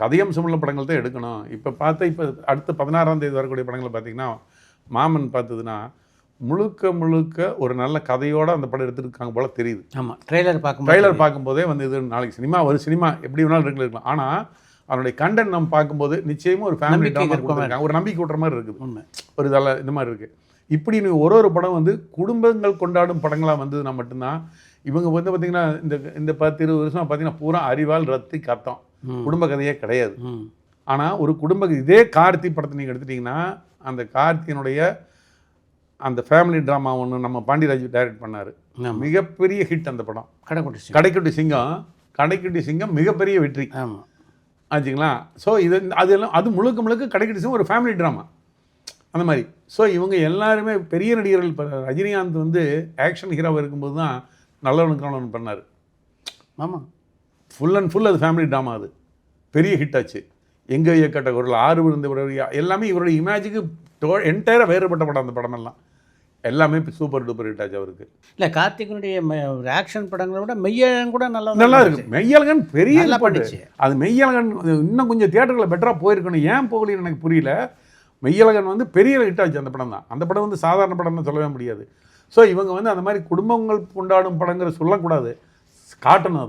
கதையம்சம் உள்ள படங்கள் தான் எடுக்கணும். இப்போ பார்த்தா இப்போ அடுத்த 16ஆம் தேதி வரக்கூடிய படங்களை பார்த்தீங்கன்னா மாமன் பார்த்ததுன்னா முழுக்க முழுக்க ஒரு நல்ல கதையோடு அந்த படம் எடுத்துருக்காங்க போல தெரியுது. ஆமாம், ட்ரெய்லர் பார்க்கும்போதே வந்து இது நாளைக்கு சினிமா ஒரு சினிமா எப்படி வேணாலும் இருக்கலாம். ஆனால் அதனுடைய கண்டென்ட் நம்ம பார்க்கும்போது நிச்சயமாக ஒரு ஃபேமிலி ட்ராமா கொடுத்துருக்காங்க, ஒரு நம்பிக்கை விட்ற மாதிரி இருக்குது, ஒரு இதெல்லாம் இந்த மாதிரி இருக்குது. இப்படி ஒரு படம் வந்து குடும்பங்கள் கொண்டாடும் படங்களாக வந்ததுன்னா மட்டும்தான் இவங்க வந்து பார்த்திங்கன்னா இந்த 10-20 வருஷம் பார்த்திங்கன்னா பூரா அறிவால் ரத்தி கத்தம் குடும்ப கதையே கிடையாது. ஆனால் ஒரு குடும்ப இதே கார்த்தி படத்தை நீங்கள் எடுத்துட்டிங்கன்னா அந்த கார்த்தியினுடைய அந்த ஃபேமிலி ட்ராமா ஒன்று நம்ம பாண்டியராஜ் டைரக்ட் பண்ணார், மிகப்பெரிய ஹிட் அந்த படம். கடைக்குட்டி சிங்கம் மிகப்பெரிய வெற்றி ஆச்சுங்களா. ஸோ அதெல்லாம் அது முழுக்க முழுக்க கடைக்குட்டி சிங்கம் ஒரு ஃபேமிலி ட்ராமா அந்த மாதிரி. ஸோ இவங்க எல்லாருமே பெரிய நடிகர்கள். இப்போ ரஜினிகாந்த் வந்து ஆக்ஷன் ஹீரோவாக இருக்கும்போது தான் நல்லவனுக்கு பண்ணார். ஆமாம், ஃபுல் அண்ட் ஃபுல் அது ஃபேமிலி ட்ராமா, அது பெரிய ஹிட் ஆச்சு. எங்கே இயக்கட்ட குரல், ஆறு விழுந்த எல்லாமே இவருடைய இமேஜுக்கு என்டையராக வேறுபட்ட படம். அந்த படமெல்லாம் எல்லாமே சூப்பர் டூப்பர் ஹிட் ஆச்சு அவருக்கு. இல்லை, கார்த்திகனுடைய ஆக்ஷன் படங்களை விட மெய்யழகன் கூட நல்லா இருக்கு. மெய்யழகன் பெரிய பண்ணிச்சு. அது மெய்யழகன் இன்னும் கொஞ்சம் தியேட்டர்களில் பெட்டராக போயிருக்கணும். ஏன் போகலன்னு எனக்கு புரியல. மெய்யழகன் வந்து பெரிய ஹிட் ஆச்சு அந்த படம் தான். அந்த படம் வந்து சாதாரண படம்னு சொல்லவே முடியாது. ஸோ இவங்க வந்து அந்த மாதிரி குடும்பங்கள் கொண்டாடும் படங்கிற சொல்லக்கூடாது, காட்டணும்.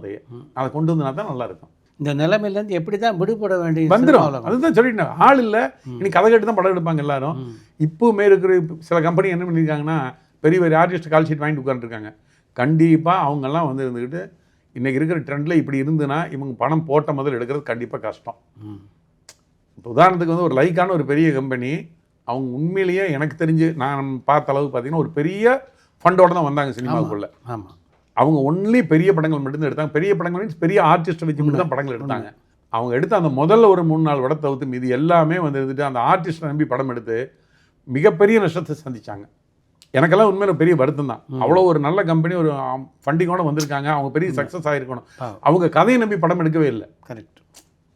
அதை கொண்டு வந்தனா தான் நல்லாயிருக்கும். இந்த நிலைமையிலேருந்து எப்படி தான் விடுபட வேண்டிய வந்துடும். அதுதான் சொல்லிட்டேன், ஆள் இல்லை, இன்னைக்கு கதை கேட்டு தான் படம் எடுப்பாங்க எல்லாரும். இப்போவுமே இருக்கிற சில கம்பெனி என்ன பண்ணியிருக்காங்கன்னா பெரிய பெரிய ஆர்டிஸ்ட் கால் ஷீட் வாங்கிட்டு உட்காந்துருக்காங்க. கண்டிப்பாக அவங்கெல்லாம் வந்து இருந்துக்கிட்டு இன்றைக்கி இருக்கிற ட்ரெண்டில் இப்படி இருந்துன்னா இவங்க பணம் போட்ட முதல் எடுக்கிறது கண்டிப்பாக கஷ்டம். இப்போ உதாரணத்துக்கு வந்து ஒரு லைக்கான ஒரு பெரிய கம்பெனி, அவங்க உண்மையிலேயே எனக்கு தெரிஞ்சு நான் பார்த்த அளவுக்கு பார்த்தீங்கன்னா ஒரு பெரிய ஃபண்டோடு தான் வந்தாங்க சினிமாவுக்குள்ளே. ஆமாம், அவங்க ஒன்லி பெரிய படங்கள் மட்டும்தான் எடுத்தாங்க. பெரிய படங்கள் மீன்ஸ் பெரிய ஆர்டிஸ்ட்டை வச்சு மட்டும் தான் படங்கள் எடுத்தாங்க. அவங்க எடுத்து அந்த முதல்ல ஒரு 3-4 படத்தை தவிர்த்து மீது எல்லாமே வந்து எடுத்துட்டு அந்த ஆர்டிஸ்ட்டை நம்பி படம் எடுத்து மிகப்பெரிய நஷ்டத்தை சந்திச்சாங்க. எனக்கெல்லாம் உண்மையில பெரிய வருத்தம் தான். அவ்வளோ ஒரு நல்ல கம்பெனி, ஒரு ஃபண்டிங்கோட வந்திருக்காங்க, அவங்க பெரிய சக்ஸஸ் ஆகிருக்கணும். அவங்க கதையை நம்பி படம் எடுக்கவே இல்லை. கரெக்ட்.